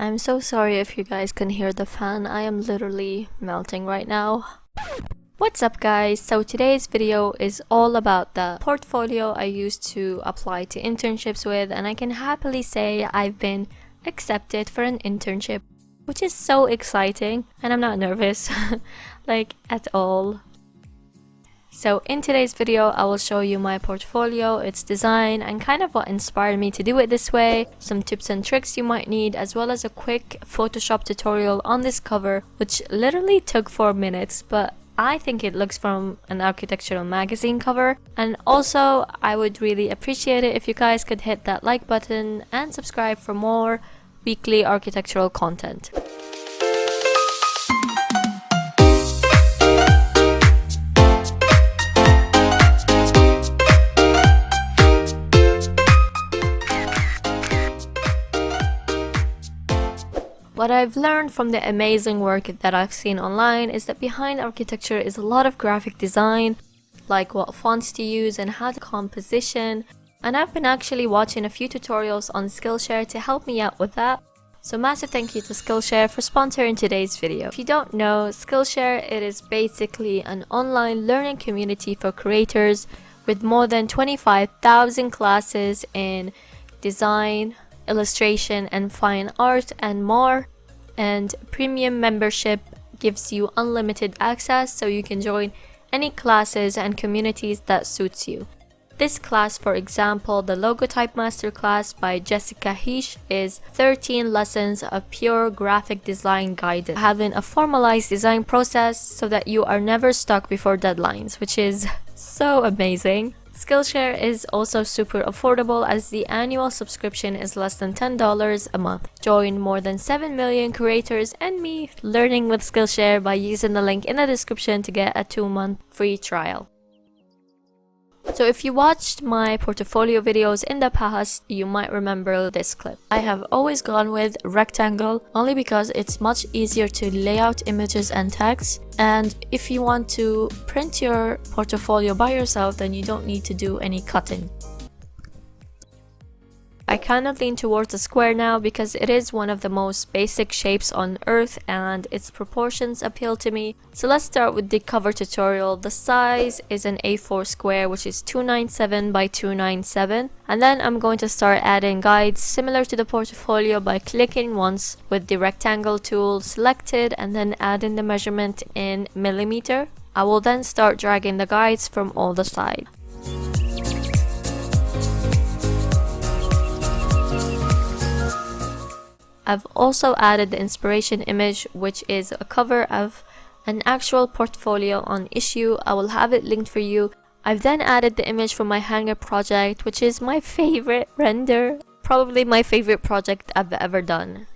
I'm so sorry if you guys can hear the fan. I am literally melting right now. What's up guys? So today's video is all about the portfolio I used to apply to internships with, and I can happily say I've been accepted for an internship, which is so exciting, and I'm not nervous like at all. So in today's video, I will show you my portfolio, its design, and kind of what inspired me to do it this way, some tips and tricks you might need, as well as a quick Photoshop tutorial on this cover, which literally took 4 minutes, but I think it looks from an architectural magazine cover. And also, I would really appreciate it if you guys could hit that like button and subscribe for more weekly architectural content. What I've learned from the amazing work that I've seen online is that behind architecture is a lot of graphic design, like what fonts to use and how to composition, and I've been actually watching a few tutorials on Skillshare to help me out with that. So massive thank you to Skillshare for sponsoring today's video. If you don't know, Skillshare, it is basically an online learning community for creators with more than 25,000 classes in design, illustration and fine art and more, and premium membership gives you unlimited access so you can join any classes and communities that suits you. This class, for example, the Logotype Masterclass by Jessica Heish, is 13 lessons of pure graphic design guidance, having a formalized design process so that you are never stuck before deadlines, which is so amazing. Skillshare is also super affordable as the annual subscription is less than $10 a month. Join more than 7 million creators and me learning with Skillshare by using the link in the description to get a 2-month free trial. So if you watched my portfolio videos in the past, you might remember this clip. I have always gone with rectangle only because it's much easier to lay out images and text, and if you want to print your portfolio by yourself, then you don't need to do any cutting. I kind of lean towards a square now because it is one of the most basic shapes on earth and its proportions appeal to me. So let's start with the cover tutorial. The size is an A4 square, which is 297 by 297, and then I'm going to start adding guides similar to the portfolio by clicking once with the rectangle tool selected and then adding the measurement in millimeter. I will then start dragging the guides from all the sides. I've also added the inspiration image, which is a cover of an actual portfolio on Issue. I will have it linked for you. I've then added the image from my Hangar project, which is my favorite render, probably my favorite project I've ever done.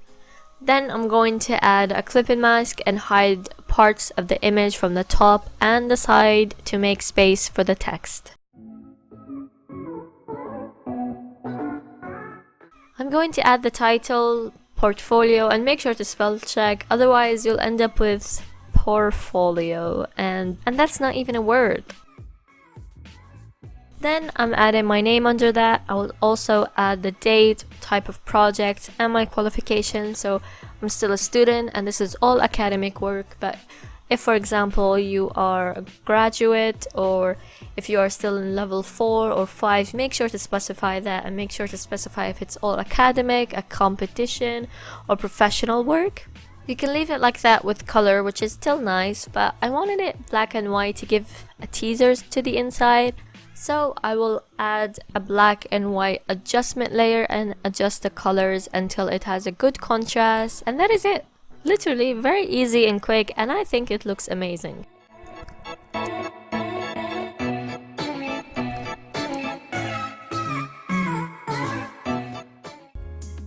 Then I'm going to add a clipping mask and hide parts of the image from the top and the side to make space for the text. I'm going to add the title, portfolio, and make sure to spell check, otherwise you'll end up with portfolio, and that's not even a word. Then I'm adding my name under that. I will also add the date, type of project, and my qualification. So I'm still a student and this is all academic work, but if for example you are a graduate or if you are still in level 4 or 5, make sure to specify that, and make sure to specify if it's all academic, a competition, or professional work. You can leave it like that with color, which is still nice, but I wanted it black and white to give a teaser to the inside. So I will add a black and white adjustment layer and adjust the colors until it has a good contrast, and that is it. Literally very easy and quick, and I think it looks amazing.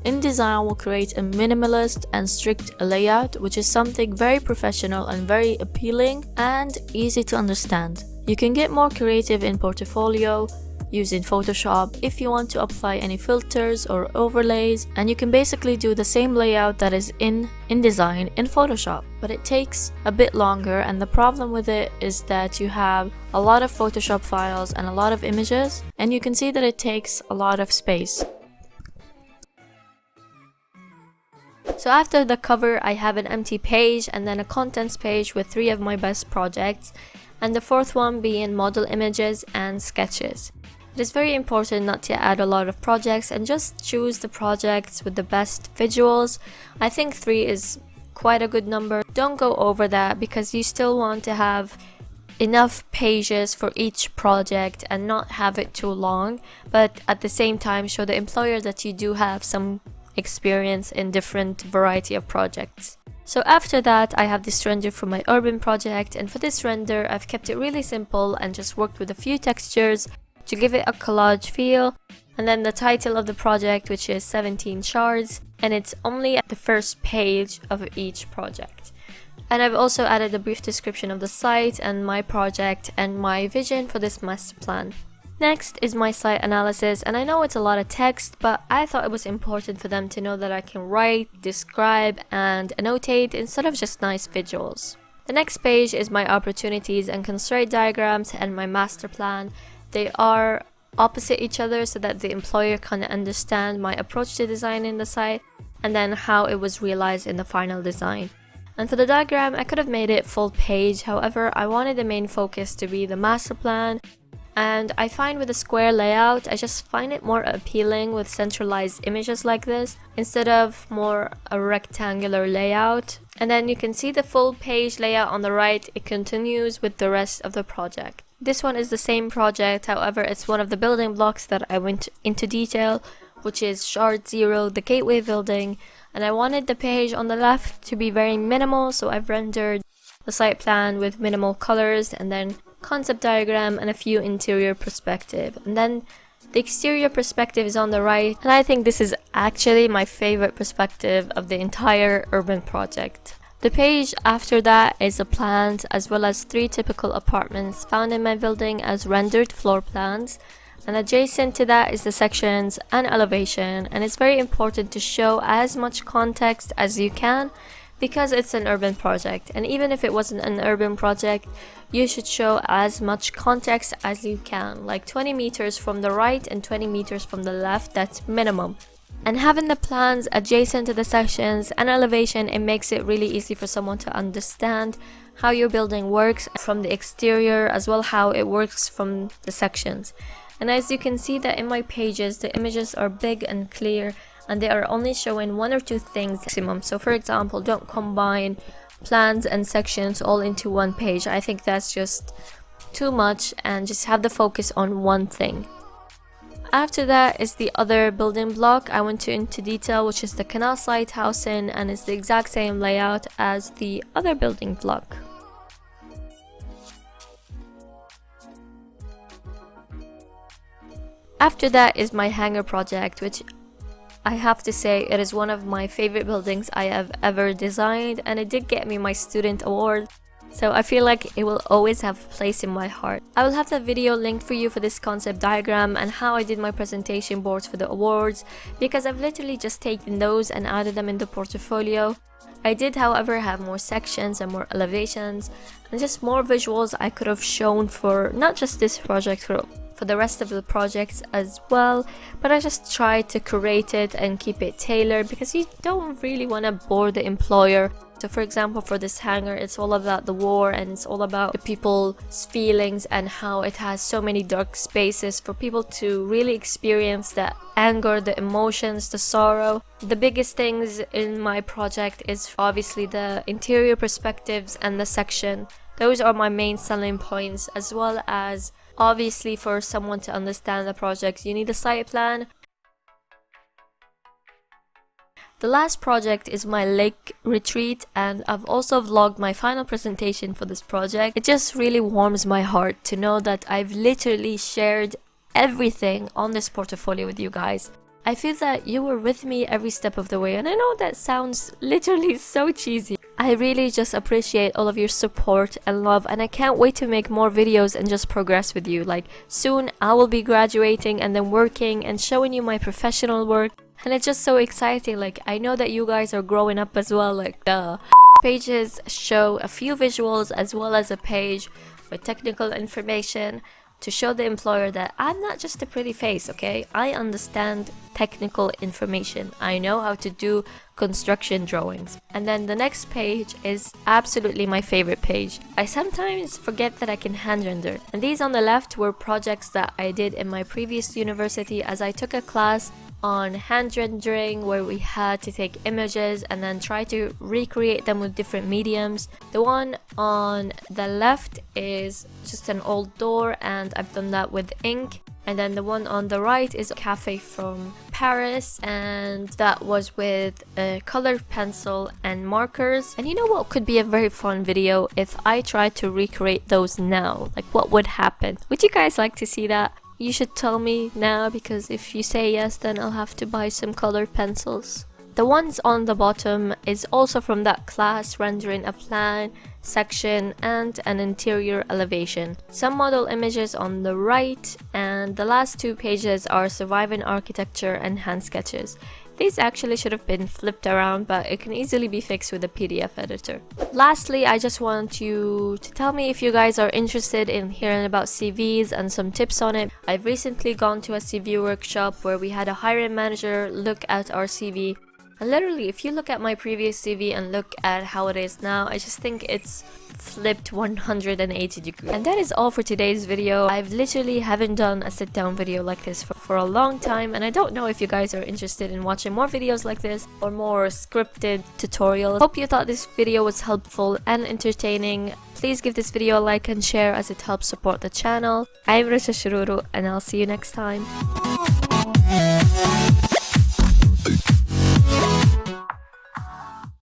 InDesign will create a minimalist and strict layout, which is something very professional and very appealing and easy to understand. You can get more creative in portfolio using Photoshop if you want to apply any filters or overlays, and you can basically do the same layout that is in InDesign in Photoshop, but it takes a bit longer, and the problem with it is that you have a lot of Photoshop files and a lot of images, and you can see that it takes a lot of space. So after the cover, I have an empty page and then a contents page with 3 of my best projects, and the 4th one being model images and sketches. It is very important not to add a lot of projects and just choose the projects with the best visuals. I think 3 is quite a good number. Don't go over that because you still want to have enough pages for each project and not have it too long, but at the same time show the employer that you do have some experience in different variety of projects. So after that, I have this render for my urban project, and for this render I've kept it really simple and just worked with a few textures to give it a collage feel, and then the title of the project, which is 17 shards, and it's only at the first page of each project. And I've also added a brief description of the site and my project and my vision for this master plan. Next is my site analysis, and I know it's a lot of text, but I thought it was important for them to know that I can write, describe, and annotate instead of just nice visuals. The next page is my opportunities and constraint diagrams and my master plan. They are opposite each other so that the employer can understand my approach to designing the site and then how it was realized in the final design. And for the diagram, I could have made it full page, however I wanted the main focus to be the master plan, and I find with a square layout I just find it more appealing with centralized images like this instead of more a rectangular layout. And then you can see the full page layout on the right. It continues with the rest of the project. This one is the same project, however it's one of the building blocks that I went into detail, which is shard 0, the gateway building, and I wanted the page on the left to be very minimal, so I've rendered the site plan with minimal colors and then concept diagram and a few interior perspective, and then the exterior perspective is on the right, and I think this is actually my favorite perspective of the entire urban project. The page after that is the plans as well as 3 typical apartments found in my building as rendered floor plans, and adjacent to that is the sections and elevation, and it's very important to show as much context as you can because it's an urban project, and even if it wasn't an urban project, you should show as much context as you can, like 20 meters from the right and 20 meters from the left, that's minimum. And having the plans adjacent to the sections and elevation, it makes it really easy for someone to understand how your building works from the exterior as well how it works from the sections. And as you can see that in my pages, the images are big and clear and they are only showing 1 or 2 things maximum. So for example, don't combine plans and sections all into one page. I think that's just too much, and just have the focus on one thing. After that is the other building block I went into detail, which is the canal site housing, and it's the exact same layout as the other building block. After that is my hangar project, which I have to say it is one of my favorite buildings I have ever designed, and it did get me my student award, so I feel like it will always have a place in my heart. I will have the video linked for you for this concept diagram and how I did my presentation boards for the awards, because I've literally just taken those and added them in the portfolio. I did however have more sections and more elevations and just more visuals I could have shown for not just this project, for the rest of the projects as well, but I just tried to curate it and keep it tailored because you don't really want to bore the employer. So for example, for this hangar, it's all about the war and it's all about the people's feelings and how it has so many dark spaces for people to really experience the anger, the emotions, the sorrow. The biggest things in my project is obviously the interior perspectives and the section. Those are my main selling points, as well as obviously for someone to understand the project, you need a site plan. The last project is my lake retreat, and I've also vlogged my final presentation for this project. It just really warms my heart to know that I've literally shared everything on this portfolio with you guys. I feel that you were with me every step of the way, and I know that sounds literally so cheesy. I really just appreciate all of your support and love, and I can't wait to make more videos and just progress with you. Like soon I will be graduating and then working and showing you my professional work, and it's just so exciting. Like I know that you guys are growing up as well. Like the pages show a few visuals as well as a page with technical information, to show the employer that I'm not just a pretty face, okay? I understand technical information. I know how to do construction drawings. And then the next page is absolutely my favorite page. I sometimes forget that I can hand render. And these on the left were projects that I did in my previous university, as I took a class on hand rendering where we had to take images and then try to recreate them with different mediums. The one on the left is just an old door, and I've done that with ink. And then the one on the right is a cafe from Paris, and that was with a colored pencil and markers. And you know what could be a very fun video if I tried to recreate those now? Like, what would happen? Would you guys like to see that? You should tell me now, because if you say yes, then I'll have to buy some colored pencils. The ones on the bottom is also from that class, rendering a plan, section, and an interior elevation. Some model images on the right, and the last two pages are surviving architecture and hand sketches. These actually should have been flipped around, but it can easily be fixed with a PDF editor. Lastly, I just want you to tell me if you guys are interested in hearing about CVs and some tips on it. I've recently gone to a CV workshop where we had a hiring manager look at our CV. And literally, if you look at my previous CV and look at how it is now, I just think it's flipped 180 degrees. And that is all for today's video. I've literally haven't done a sit down video like this for a long time, and I don't know if you guys are interested in watching more videos like this or more scripted tutorials. Hope you thought this video was helpful and entertaining. Please give this video a like and share, as it helps support the channel. I'm Risha Shururu, and I'll see you next time.